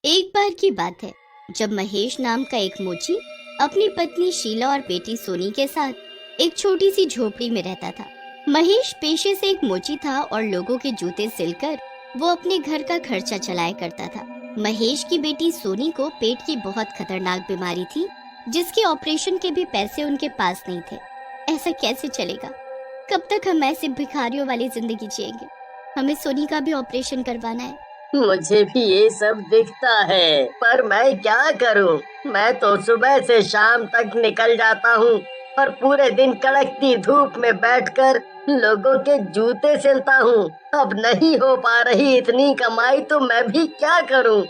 एक बार की बात है जब महेश नाम का एक मोची अपनी पत्नी शीला और बेटी सोनी के साथ एक छोटी सी झोपड़ी में रहता था। महेश पेशे से एक मोची था और लोगों के जूते सिलकर वो अपने घर का खर्चा चलाया करता था। महेश की बेटी सोनी को पेट की बहुत खतरनाक बीमारी थी, जिसके ऑपरेशन के भी पैसे उनके पास नहीं थे। ऐसा कैसे चलेगा? कब तक हम ऐसे भिखारियों वाली जिंदगी जिएंगे? हमें सोनी का भी ऑपरेशन करवाना है। मुझे भी ये सब दिखता है, पर मैं क्या करूं? मैं तो सुबह से शाम तक निकल जाता हूं और पूरे दिन कड़कती धूप में बैठकर लोगों के जूते सिलता हूं। अब नहीं हो पा रही इतनी कमाई, तो मैं भी क्या करूं?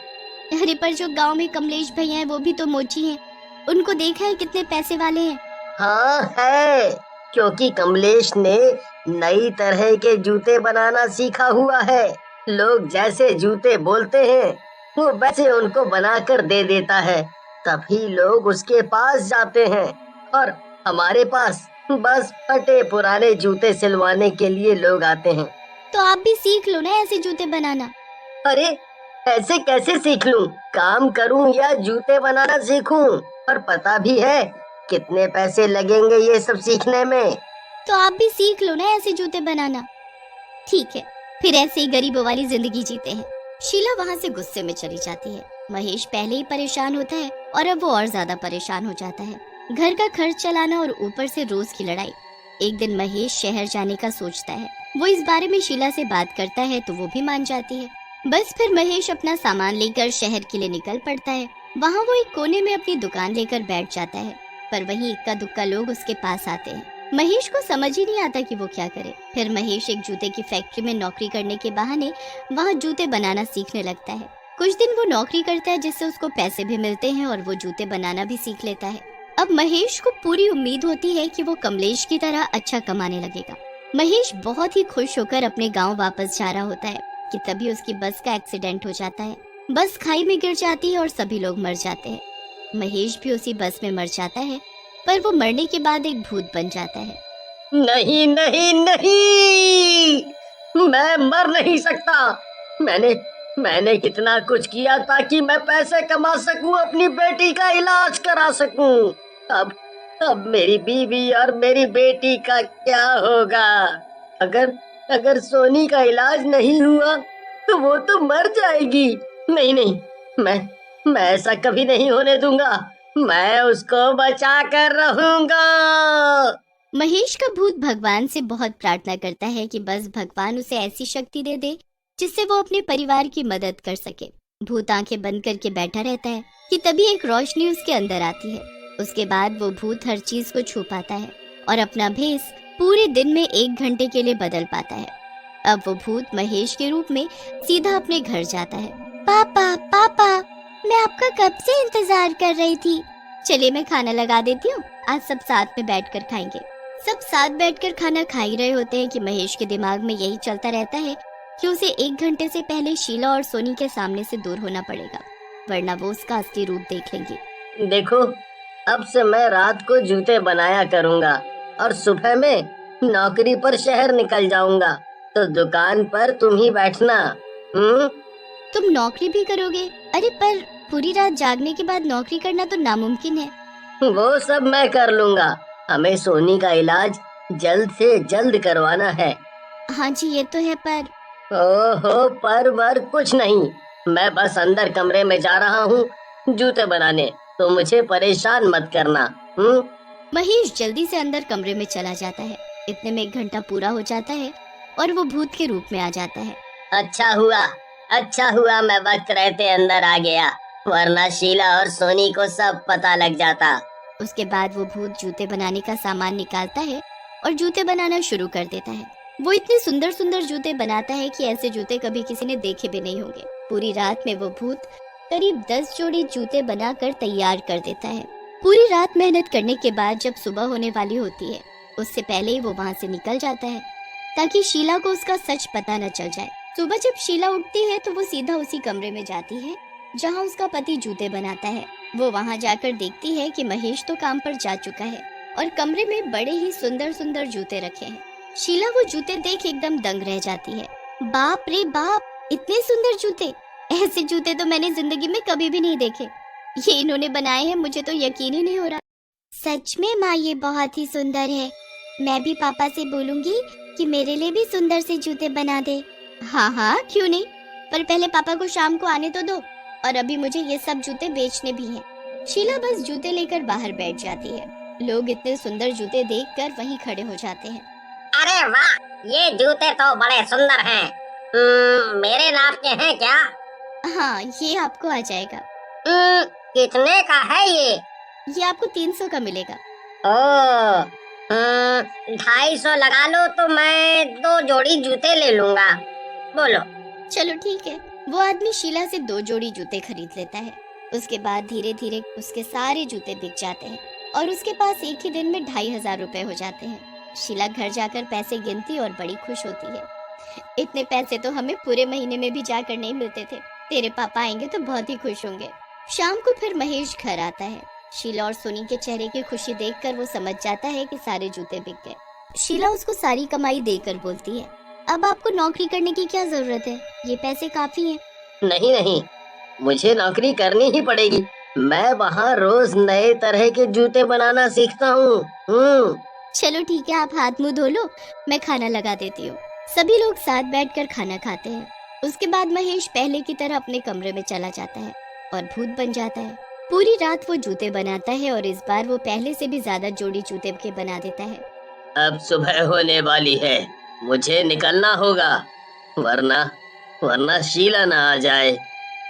अरे पर जो गांव में कमलेश भैया हैं वो भी तो मोची हैं। उनको देखा है कितने पैसे वाले हैं। हाँ है, क्योंकि कमलेश ने नई तरह के जूते बनाना सीखा हुआ है। लोग जैसे जूते बोलते हैं वो वैसे उनको बनाकर दे देता है, तभी लोग उसके पास जाते हैं। और हमारे पास बस फटे पुराने जूते सिलवाने के लिए लोग आते हैं। तो आप भी सीख लो ना ऐसे जूते बनाना। अरे ऐसे कैसे सीख लूं? काम करूं या जूते बनाना सीखूं? और पता भी है कितने पैसे लगेंगे ये सब सीखने में। तो आप भी सीख लो ना ऐसे जूते बनाना। ठीक है, फिर ऐसे ही गरीबों वाली जिंदगी जीते हैं। शीला वहाँ से गुस्से में चली जाती है। महेश पहले ही परेशान होता है और अब वो और ज्यादा परेशान हो जाता है। घर का खर्च चलाना और ऊपर से रोज की लड़ाई। एक दिन महेश शहर जाने का सोचता है। वो इस बारे में शीला से बात करता है तो वो भी मान जाती है। बस फिर महेश अपना सामान लेकर शहर के लिए निकल पड़ता है। वहाँ वो एक कोने में अपनी दुकान लेकर बैठ जाता है, पर वहीं इक्का दुक्का लोग उसके पास आते हैं। महेश को समझ ही नहीं आता कि वो क्या करे। फिर महेश एक जूते की फैक्ट्री में नौकरी करने के बहाने वहाँ जूते बनाना सीखने लगता है। कुछ दिन वो नौकरी करता है, जिससे उसको पैसे भी मिलते हैं और वो जूते बनाना भी सीख लेता है। अब महेश को पूरी उम्मीद होती है कि वो कमलेश की तरह अच्छा कमाने लगेगा। महेश बहुत ही खुश होकर अपने गाँव वापस जा रहा होता है कि तभी उसकी बस का एक्सीडेंट हो जाता है। बस खाई में गिर जाती है और सभी लोग मर जाते हैं। महेश भी उसी बस में मर जाता है, पर वो मरने के बाद एक भूत बन जाता है। नहीं नहीं नहीं, मैं मर नहीं सकता। मैंने कितना कुछ किया ताकि मैं पैसे कमा सकूं, अपनी बेटी का इलाज करा सकूं। अब मेरी बीवी और मेरी बेटी का क्या होगा? अगर सोनी का इलाज नहीं हुआ तो वो तो मर जाएगी। नहीं नहीं, मैं ऐसा कभी नहीं होने दूंगा। मैं उसको बचा कर रहूंगा। महेश का भूत भगवान से बहुत प्रार्थना करता है कि बस भगवान उसे ऐसी शक्ति दे दे जिससे वो अपने परिवार की मदद कर सके। भूत आंखें बंद करके बैठा रहता है कि तभी एक रोशनी उसके अंदर आती है। उसके बाद वो भूत हर चीज को छू पाता है और अपना भेष पूरे दिन में 1 घंटे के लिए बदल पाता है। अब वो भूत महेश के रूप में सीधा अपने घर जाता है। पापा पापा, मैं आपका कब से इंतजार कर रही थी। चलिए मैं खाना लगा देती हूँ, आज सब साथ में बैठकर खाएंगे। सब साथ बैठकर खाना खा ही रहे होते हैं कि महेश के दिमाग में यही चलता रहता है कि उसे 1 घंटे से पहले शीला और सोनी के सामने से दूर होना पड़ेगा, वरना वो उसका असली रूप देख लेंगी। देखो, अब से मैं रात को जूते बनाया करूँगा और सुबह में नौकरी पर शहर निकल जाऊंगा, तो दुकान पर तुम ही बैठना। तुम नौकरी भी करोगे? अरे पर पूरी रात जागने के बाद नौकरी करना तो नामुमकिन है। वो सब मैं कर लूंगा। हमें सोनी का इलाज जल्द से जल्द करवाना है। हाँ जी ये तो है, पर ओहो, पर कुछ नहीं। मैं बस अंदर कमरे में जा रहा हूँ जूते बनाने, तो मुझे परेशान मत करना। महेश जल्दी से अंदर कमरे में चला जाता है। इतने में 1 घंटा पूरा हो जाता है और वो भूत के रूप में आ जाता है। अच्छा हुआ मैं वक्त रहते अंदर आ गया, वरना शीला और सोनी को सब पता लग जाता। उसके बाद वो भूत जूते बनाने का सामान निकालता है और जूते बनाना शुरू कर देता है। वो इतने सुंदर सुंदर जूते बनाता है कि ऐसे जूते कभी किसी ने देखे भी नहीं होंगे। पूरी रात में वो भूत करीब 10 जोड़ी जूते बनाकर तैयार कर देता है। पूरी रात मेहनत करने के बाद जब सुबह होने वाली होती है, उससे पहले ही वो वहाँ से निकल जाता है ताकि शीला को उसका सच पता न चल जाए। सुबह जब शीला उठती है तो वो सीधा उसी कमरे में जाती है जहाँ उसका पति जूते बनाता है। वो वहाँ जाकर देखती है कि महेश तो काम पर जा चुका है और कमरे में बड़े ही सुंदर सुंदर जूते रखे हैं। शीला वो जूते देख एकदम दंग रह जाती है। बाप रे बाप, इतने सुंदर जूते! ऐसे जूते तो मैंने जिंदगी में कभी भी नहीं देखे। ये इन्होंने बनाए हैं, मुझे तो यकीन ही नहीं हो रहा। सच में माँ, ये बहुत ही सुंदर है। मैं भी पापा से बोलूंगी कि मेरे लिए भी सुंदर से जूते बना दे। हाँ हाँ, क्यों नहीं, पर पहले पापा को शाम को आने तो दो, और अभी मुझे ये सब जूते बेचने भी हैं। शीला बस जूते लेकर बाहर बैठ जाती है। लोग इतने सुंदर जूते देखकर वहीं खड़े हो जाते हैं। अरे वाह, ये जूते तो बड़े सुंदर हैं। मेरे नाप के हैं क्या? हाँ, ये आपको आ जाएगा। कितने का है ये? ये आपको 300 का मिलेगा। ओ, 250 लगा लो तो मैं 2 जोड़ी जूते ले लूंगा। बोलो। चलो ठीक है। वो आदमी शीला से 2 जोड़ी जूते खरीद लेता है। उसके बाद धीरे धीरे उसके सारे जूते बिक जाते हैं और उसके पास एक ही दिन में 2500 रुपए हो जाते हैं। शीला घर जाकर पैसे गिनती और बड़ी खुश होती है। इतने पैसे तो हमें पूरे महीने में भी जाकर नहीं मिलते थे। तेरे पापा आएंगे तो बहुत ही खुश होंगे। शाम को फिर महेश घर आता है। शीला और सोनी के चेहरे की खुशी देखकर वो समझ जाता है कि सारे जूते बिक गए। शीला उसको सारी कमाई देकर बोलती है, अब आपको नौकरी करने की क्या जरूरत है, ये पैसे काफी हैं। नहीं नहीं, मुझे नौकरी करनी ही पड़ेगी। मैं वहाँ रोज नए तरह के जूते बनाना सीखता हूँ। चलो ठीक है, आप हाथ मुंह धो लो, मैं खाना लगा देती हूँ। सभी लोग साथ बैठकर खाना खाते हैं। उसके बाद महेश पहले की तरह अपने कमरे में चला जाता है और भूत बन जाता है। पूरी रात वो जूते बनाता है और इस बार वो पहले से भी ज्यादा जोड़ी जूते के बना देता है। अब सुबह होने वाली है, मुझे निकलना होगा, वरना शीला ना आ जाए।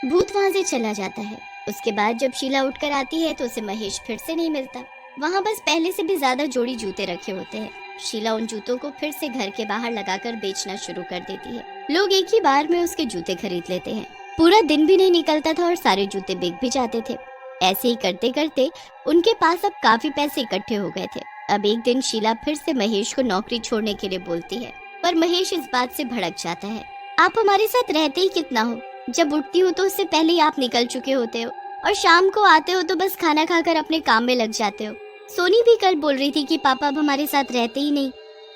भूत वहाँ से चला जाता है। उसके बाद जब शीला उठकर आती है तो उसे महेश फिर से नहीं मिलता। वहाँ बस पहले से भी ज्यादा जोड़ी जूते रखे होते हैं। शीला उन जूतों को फिर से घर के बाहर लगाकर बेचना शुरू कर देती है। लोग एक ही बार में उसके जूते खरीद लेते हैं। पूरा दिन भी नहीं निकलता था और सारे जूते बिक भी जाते थे। ऐसे ही करते करते उनके पास अब काफी पैसे इकट्ठे हो गए थे। अब एक दिन शीला फिर से महेश को नौकरी छोड़ने के लिए बोलती है, पर महेश इस बात से भड़क जाता है। आप हमारे साथ रहते ही कितना हो, जब उठती हो तो उससे पहले ही आप निकल चुके होते हो और शाम को आते हो तो बस खाना खाकर अपने काम में लग जाते हो। सोनी भी कल बोल रही थी कि पापा अब हमारे साथ रहते ही नहीं।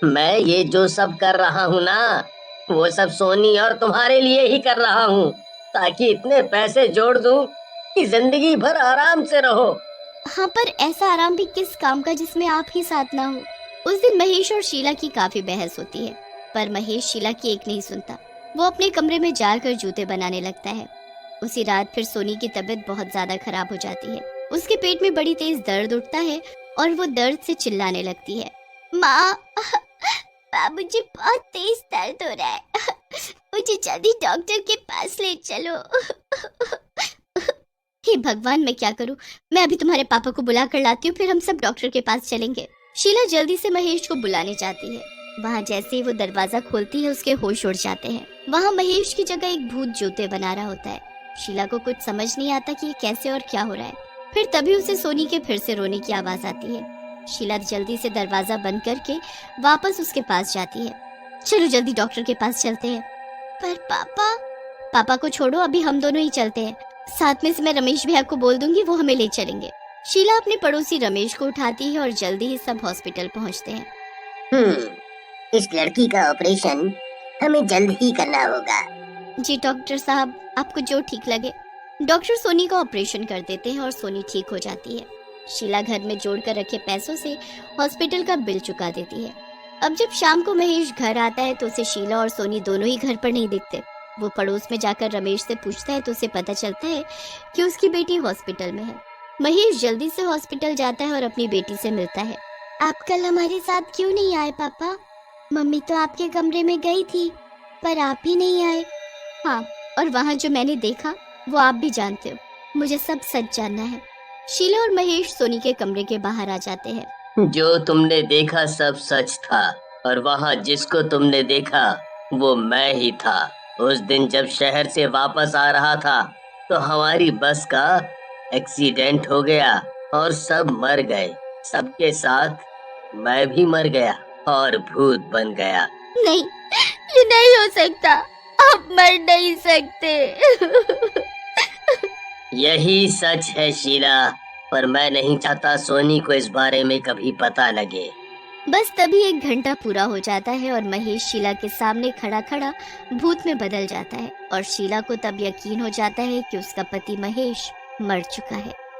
मैं ये जो सब कर रहा हूँ ना, वो सब सोनी और तुम्हारे लिए ही कर रहा हूँ, ताकि इतने पैसे जोड़ दूँ कि जिंदगी भर आराम से रहो। हाँ, पर ऐसा आराम भी किस काम का जिसमें आप ही साथ ना हो। उस दिन महेश और शीला की काफी बहस होती है, पर महेश शीला की एक नहीं सुनता। वो अपने कमरे में जाकर जूते बनाने लगता है। उसी रात फिर सोनी की तबीयत बहुत ज्यादा खराब हो जाती है। उसके पेट में बड़ी तेज दर्द उठता है और वो दर्द से चिल्लाने लगती है, माँ, मुझे बहुत तेज दर्द हो रहा है, मुझे जल्दी डॉक्टर के पास ले चलो। हे भगवान, मैं क्या करूं? मैं अभी तुम्हारे पापा को बुला कर लाती हूँ, फिर हम सब डॉक्टर के पास चलेंगे। शीला जल्दी से महेश को बुलाने जाती है। वहाँ जैसे ही वो दरवाजा खोलती है उसके होश उड़ जाते हैं। वहाँ महेश की जगह एक भूत जूते बना रहा होता है। शीला को कुछ समझ नहीं आता कि ये कैसे और क्या हो रहा है। फिर तभी उसे सोनी के फिर से रोने की आवाज आती है। शीला जल्दी से दरवाजा बंद करके वापस उसके पास जाती है। चलो जल्दी डॉक्टर के पास चलते हैं। पर पापा को छोड़ो, अभी हम दोनों ही चलते हैं। साथ में से मैं रमेश भैया को बोल दूंगी, वो हमें ले चलेंगे। शीला अपने पड़ोसी रमेश को उठाती है और जल्दी ही सब हॉस्पिटल पहुंचते हैं। इस लड़की का ऑपरेशन हमें जल्द ही करना होगा। जी डॉक्टर साहब, आपको जो ठीक लगे। डॉक्टर सोनी का ऑपरेशन कर देते हैं और सोनी ठीक हो जाती है। शीला घर में जोड़कर रखे पैसों से हॉस्पिटल का बिल चुका देती है। अब जब शाम को महेश घर आता है तो उसे शीला और सोनी दोनों ही घर पर नहीं दिखते। वो पड़ोस में जाकर रमेश से पूछता है तो उसे पता चलता है कि उसकी बेटी हॉस्पिटल में है। महेश जल्दी से हॉस्पिटल जाता है और अपनी बेटी से मिलता है। आप कल हमारे साथ क्यों नहीं आए पापा? मम्मी तो आपके कमरे में गई थी, पर आप ही नहीं आए। हाँ, और वहाँ जो मैंने देखा वो आप भी जानते हो। मुझे सब सच जानना है। शीला और महेश सोनी के कमरे के बाहर आ जाते हैं। जो तुमने देखा सब सच था, और वहाँ जिसको तुमने देखा वो मैं ही था। उस दिन जब शहर से वापस आ रहा था तो हमारी बस का एक्सीडेंट हो गया और सब मर गए। सबके साथ मैं भी मर गया और भूत बन गया। नहीं, ये नहीं हो सकता, आप मर नहीं सकते। यही सच है शीला, पर मैं नहीं चाहता सोनी को इस बारे में कभी पता लगे। बस तभी 1 घंटा पूरा हो जाता है और महेश शीला के सामने खड़ा खड़ा भूत में बदल जाता है और शीला को तब यकीन हो जाता है कि उसका पति महेश मर चुका है।